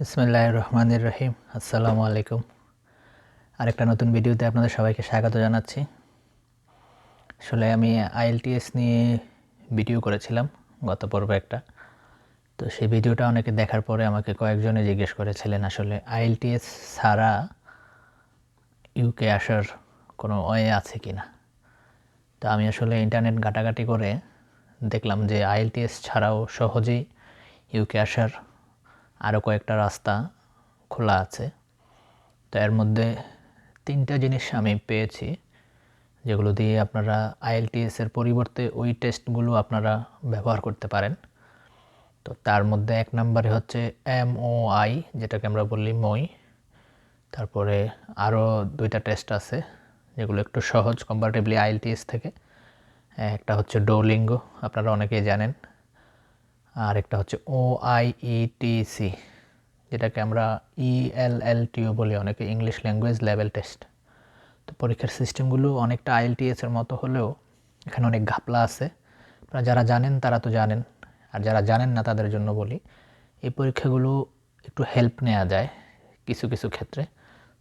বিসমিল্লাহির রহমানির রহিম। আসসালামু আলাইকুম। আরেকটা নতুন ভিডিওতে আপনাদের সবাইকে স্বাগত জানাচ্ছি। আসলে আমি আইএলটিএস নিয়ে ভিডিও করেছিলাম গত পর্বে একটা। তো সেই ভিডিওটা অনেকে দেখার পরে আমাকে কয়েকজনে জিজ্ঞেস করেছিলেন আসলে আইএলটিএস ছাড়া ইউকে আসার কোনো ওয়ে আছে কি না। তো আমি আসলে ইন্টারনেট ঘাটাঘাটি করে দেখলাম যে আইএলটিএস ছাড়াও সহজেই ইউকে আসার আরও কয়েকটা রাস্তা খোলা আছে। তো এর মধ্যে 3টা জিনিস আমি পেয়েছি যেগুলো দিয়ে আপনারা আইএলটিএস এর পরিবর্তে ওই টেস্টগুলো আপনারা ব্যবহার করতে পারেন। তো তার মধ্যে 1 নম্বরে হচ্ছে MOI, যেটাকে আমরা বলি মই। তারপরে আরও 2টা টেস্ট আছে যেগুলো একটু সহজ কম্পারেটিভলি আইএলটিএস থেকে। একটা হচ্ছে ডুওলিঙ্গো, আপনারা অনেকেই জানেন। আর একটা হচ্ছে OIETC, যেটাকে আমরা ELLTO বলি অনেকে, ইংলিশ ল্যাঙ্গুয়েজ লেভেল টেস্ট। তো পরীক্ষার সিস্টেমগুলো অনেকটা আইএলটিএস এর মতো হলেও এখানে অনেক ঘাপলা আছে। আপনারা যারা জানেন তারা তো জানেন, আর যারা জানেন না তাদের জন্য বলি, এই পরীক্ষাগুলো একটু হেল্প নেওয়া যায় কিছু কিছু ক্ষেত্রে।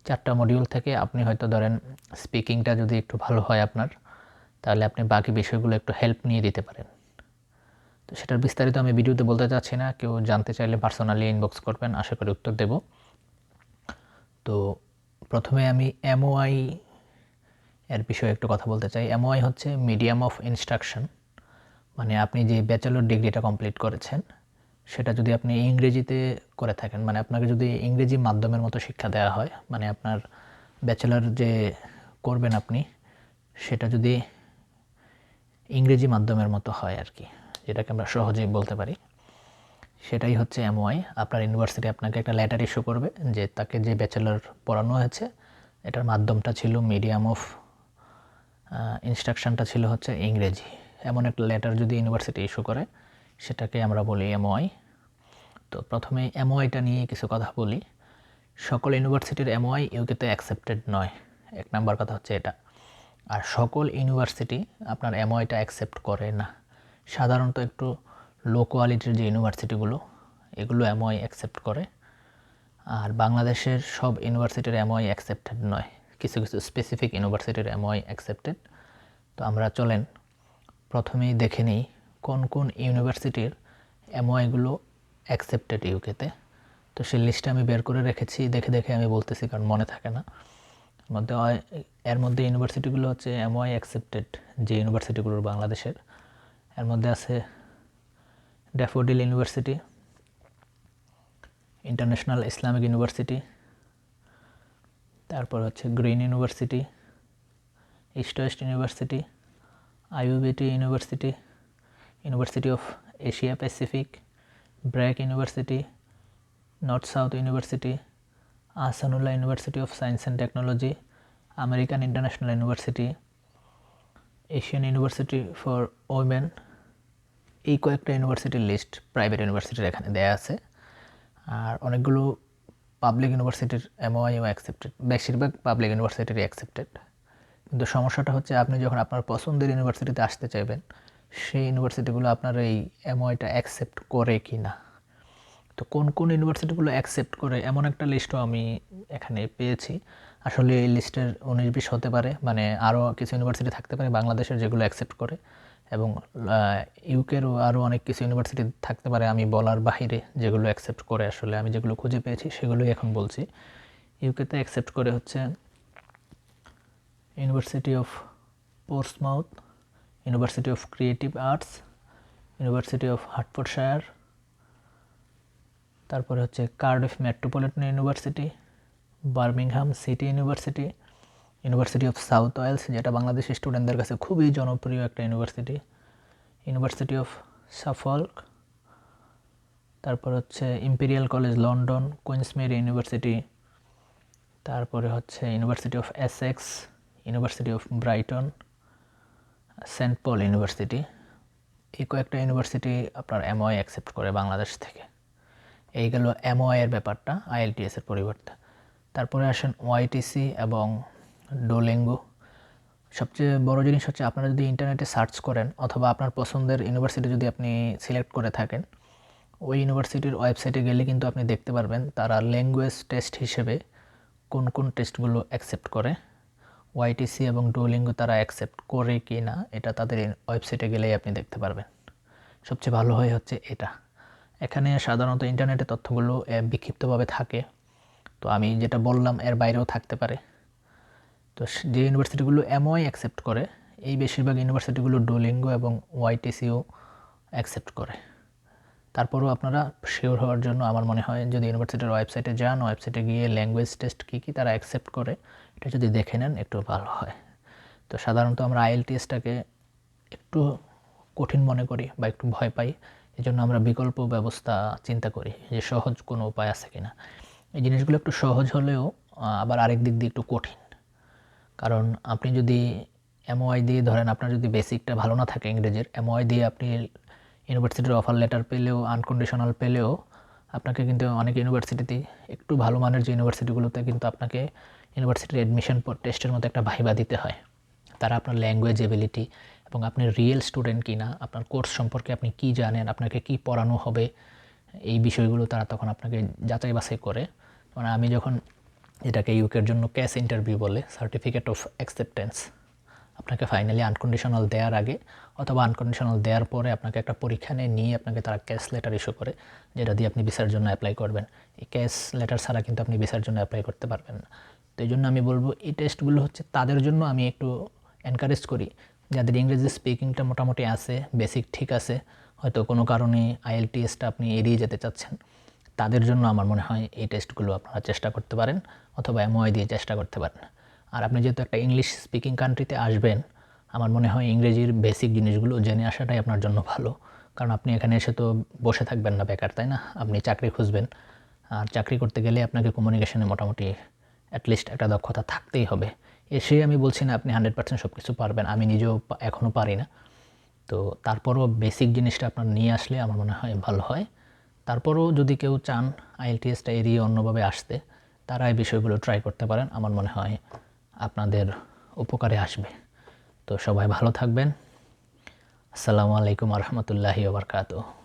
4টা মডিউল থেকে আপনি হয়তো ধরেন স্পিকিংটা যদি একটু ভালো হয় আপনার, তাহলে আপনি বাকি বিষয়গুলো একটু হেল্প নিয়ে দিতে পারেন। তো সেটার বিস্তারিত আমি ভিডিওতে বলতে চাচ্ছি না, কেউ জানতে চাইলে পার্সোনালি ইনবক্স করবেন, আশা করি উত্তর দেব। তো প্রথমে আমি MOI এর বিষয়ে একটু কথা বলতে চাই। MOI হচ্ছে মিডিয়াম অফ ইনস্ট্রাকশন, মানে আপনি যে ব্যাচেলর ডিগ্রিটা কমপ্লিট করেছেন সেটা যদি আপনি ইংরেজিতে করে থাকেন, মানে আপনাকে যদি ইংরেজি মাধ্যমের মতো শিক্ষা দেওয়া হয়, মানে আপনার ব্যাচেলর যে করবেন আপনি সেটা যদি ইংরেজি মাধ্যমের মতো হয় আর কি, যেটাকে আমরা সহজেই বলতে পারি, সেটাই হচ্ছে MOI। আপনার ইউনিভার্সিটি আপনাকে একটা লেটার ইস্যু করবে যে তাকে যে ব্যাচেলর পড়ানো হয়েছে এটার মাধ্যমটা ছিল, মিডিয়াম অফ ইনস্ট্রাকশনটা ছিল হচ্ছে ইংরেজি। এমন একটা লেটার যদি ইউনিভার্সিটি ইস্যু করে সেটাকে আমরা বলি MOI। তো প্রথমে MOIটা নিয়ে কিছু কথা বলি। সকল ইউনিভার্সিটির MOI ইউকেতে অ্যাকসেপ্টেড নয়, 1 নাম্বার কথা হচ্ছে এটা। আর সকল ইউনিভার্সিটি আপনার MOIটা অ্যাকসেপ্ট করে না। সাধারণত একটু লো কোয়ালিটির যে ইউনিভার্সিটিগুলো এগুলো MOI অ্যাকসেপ্ট করে। আর বাংলাদেশের সব ইউনিভার্সিটির MOI অ্যাকসেপ্টেড নয়, কিছু কিছু স্পেসিফিক ইউনিভার্সিটির MOI অ্যাকসেপ্টেড। তো আমরা চলেন প্রথমেই দেখে নিই কোন কোন ইউনিভার্সিটির MOIগুলো অ্যাকসেপ্টেড ইউকেতে। তো সেই লিস্টটা আমি বের করে রেখেছি, দেখে দেখে আমি বলতেছি কারণ মনে থাকে না। এর মধ্যে ইউনিভার্সিটিগুলো হচ্ছে MOI অ্যাকসেপ্টেড যে ইউনিভার্সিটিগুলোর বাংলাদেশের, এর মধ্যে আছে daffodil university, international Islamic university, তারপর হচ্ছে green university, east West university, IUBT university, university of Asia Pacific, BRAC university, north south university, Ahsanullah university of science and technology, American international university, Asian university for women. এই কয়েকটা ইউনিভার্সিটির list private ইউনিভার্সিটির এখানে দেয়া আছে। আর অনেকগুলো পাবলিক ইউনিভার্সিটির MOIও অ্যাকসেপ্টেড, বেশিরভাগ পাবলিক ইউনিভার্সিটিরই অ্যাকসেপ্টেড। কিন্তু সমস্যাটা হচ্ছে আপনি যখন আপনার পছন্দের ইউনিভার্সিটিতে আসতে চাইবেন সেই ইউনিভার্সিটিগুলো আপনার এই MOIটা অ্যাকসেপ্ট করে কি না। তো কোন কোন ইউনিভার্সিটিগুলো অ্যাকসেপ্ট করে এমন একটা লিস্টও আমি এখানে পেয়েছি। আসলে এই লিস্টের 19-20 হতে পারে, মানে আরও কিছু ইউনিভার্সিটি থাকতে পারে বাংলাদেশের যেগুলো অ্যাকসেপ্ট করে, এবং ইউকেরও আরও অনেক কিছু ইউনিভার্সিটি থাকতে পারে আমি বলার বাহিরে যেগুলো অ্যাকসেপ্ট করে। আসলে আমি যেগুলো খুঁজে পেয়েছি সেগুলোই এখন বলছি। ইউকেতে অ্যাকসেপ্ট করে হচ্ছে university of Portsmouth, university of creative arts, university of Hertfordshire, তারপরে হচ্ছে Cardiff metropolitan university, Birmingham city university, university of South Wales, যেটা বাংলাদেশি স্টুডেন্টদের কাছে খুবই জনপ্রিয় একটা ইউনিভার্সিটি, ইউনিভার্সিটি অফ সাফল্ক, তারপর হচ্ছে imperial college London, Queen Mary university, তারপরে হচ্ছে university of Essex, university of Brighton, Saint Paul university. এই কয়েকটা ইউনিভার্সিটি আপনার MOI অ্যাকসেপ্ট করে বাংলাদেশ থেকে। এই গেল MOI এর ব্যাপারটা IELTS এর পরিবর্তে। তারপরে আসেন OITC এবং ডুওলিঙ্গো। সবচেয়ে বড় জিনিস হচ্ছে আপনারা যদি ইন্টারনেটে সার্চ করেন অথবা আপনার পছন্দের ইউনিভার্সিটি যদি আপনি সিলেক্ট করে থাকেন, ওই ইউনিভার্সিটির ওয়েবসাইটে গেলে কিন্তু আপনি দেখতে পারবেন তারা ল্যাঙ্গুয়েজ টেস্ট হিসেবে কোন কোন টেস্টগুলো অ্যাকসেপ্ট করে। ওয়াইটিসি এবং ডুওলিঙ্গো তারা অ্যাকসেপ্ট করে কি না এটা তাদের ওয়েবসাইটে গেলেই আপনি দেখতে পারবেন। সবচেয়ে ভালো হয় হচ্ছে এটা। এখানে সাধারণত ইন্টারনেটে তথ্যগুলো বিক্ষিপ্তভাবে থাকে, তো আমি যেটা বললাম এর বাইরেও থাকতে পারে। তো যে ইউনিভার্সিটিগুলো এমওআই অ্যাকসেপ্ট করে এই বেশিরভাগ ইউনিভার্সিটিগুলো ডুওলিঙ্গো এবং ওয়াইটিসিও অ্যাকসেপ্ট করে। তারপরেও আপনারা শিওর হওয়ার জন্য আমার মনে হয় যদি ইউনিভার্সিটির ওয়েবসাইটে যান, ওয়েবসাইটে গিয়ে ল্যাঙ্গুয়েজ টেস্ট কী কী তারা অ্যাকসেপ্ট করে এটা যদি দেখে নেন একটু ভালো হয়। তো সাধারণত আমরা আইএলটিএসটাকে একটু কঠিন মনে করি বা একটু ভয় পাই, এই জন্য আমরা বিকল্প ব্যবস্থা চিন্তা করি যে সহজ কোনো উপায় আছে কি না। এই জিনিসগুলো একটু সহজ হলেও আবার আরেক দিক দিয়ে একটু কঠিন। কারণ আপনি যদি এমওআই দিয়ে ধরেন আপনার যদি বেসিকটা ভালো না থাকে ইংরেজির, এমওআই দিয়ে আপনি ইউনিভার্সিটির অফার লেটার পেলেও আনকন্ডিশনাল পেলেও আপনাকে কিন্তু অনেক ইউনিভার্সিটিতে একটু ভালো মানের যে ইউনিভার্সিটিগুলোতে কিন্তু আপনাকে ইউনিভার্সিটির অ্যাডমিশন টেস্টের মতো একটা ভাইবা দিতে হয়। তারা আপনার ল্যাঙ্গুয়েজ এবিলিটি এবং আপনি রিয়েল স্টুডেন্ট কিনা, আপনার কোর্স সম্পর্কে আপনি কি জানেন, আপনাকে কি পড়ানো হবে, এই বিষয়গুলো তারা তখন আপনাকে যাচাই বাছাই করে। মানে আমি যখন এটাকে ইউকের জন্য ক্যাশ ইন্টারভিউ বলে, সার্টিফিকেট অফ অ্যাকসেপ্টেন্স, আপনাকে ফাইনালি আনকন্ডিশনাল দেওয়ার আগে অথবা আনকন্ডিশনাল দেওয়ার পরে আপনাকে একটা পরীক্ষা নিয়ে আপনাকে তারা ক্যাশ লেটার ইস্যু করে, যেটা দিয়ে আপনি ভিসার জন্য অ্যাপ্লাই করবেন। এই ক্যাশ লেটার ছাড়া কিন্তু আপনি ভিসার জন্য অ্যাপ্লাই করতে পারবেন না। তো এই জন্য আমি বলবো এই টেস্টগুলো হচ্ছে তাদের জন্য আমি একটু এনকারেজ করি যাদের ইংরেজি স্পিকিংটা মোটামুটি আছে, বেসিক ঠিক আছে, হয়তো কোনো কারণে আইএলটিএসটা আপনি এড়িয়ে যেতে চাচ্ছেন, তাদের জন্য আমার মনে হয় এই টেস্টগুলো আপনারা চেষ্টা করতে পারেন অথবা এমওআই দিয়ে চেষ্টা করতে পারেন। আর আপনি যেহেতু একটা ইংলিশ স্পিকিং কান্ট্রিতে আসবেন, আমার মনে হয় ইংরেজির বেসিক জিনিসগুলো জেনে আসাটাই আপনার জন্য ভালো। কারণ আপনি এখানে এসে তো বসে থাকবেন না বেকার, তাই না? আপনি চাকরি খুঁজবেন, আর চাকরি করতে গেলে আপনাকে কমিউনিকেশনে মোটামুটি অ্যাটলিস্ট একটা দক্ষতা থাকতেই হবে। এসে আমি বলছি না আপনি 100% সব কিছু পারবেন, আমি নিজেও এখনও পারি না। তো তারপরও বেসিক জিনিসটা আপনার নিয়ে আসলে আমার মনে হয় ভালো হয়। তারপরও যদি কেউ চান আইএলটিএসটা এড়িয়ে অন্যভাবে আসতে, তারা এই বিষয়গুলো ট্রাই করতে পারেন, আমার মনে হয় আপনাদের উপকারে আসবে। তো সবাই ভালো থাকবেন। আসসালামু আলাইকুম রহমতুল্লাহি ওয়া বারাকাতুহু।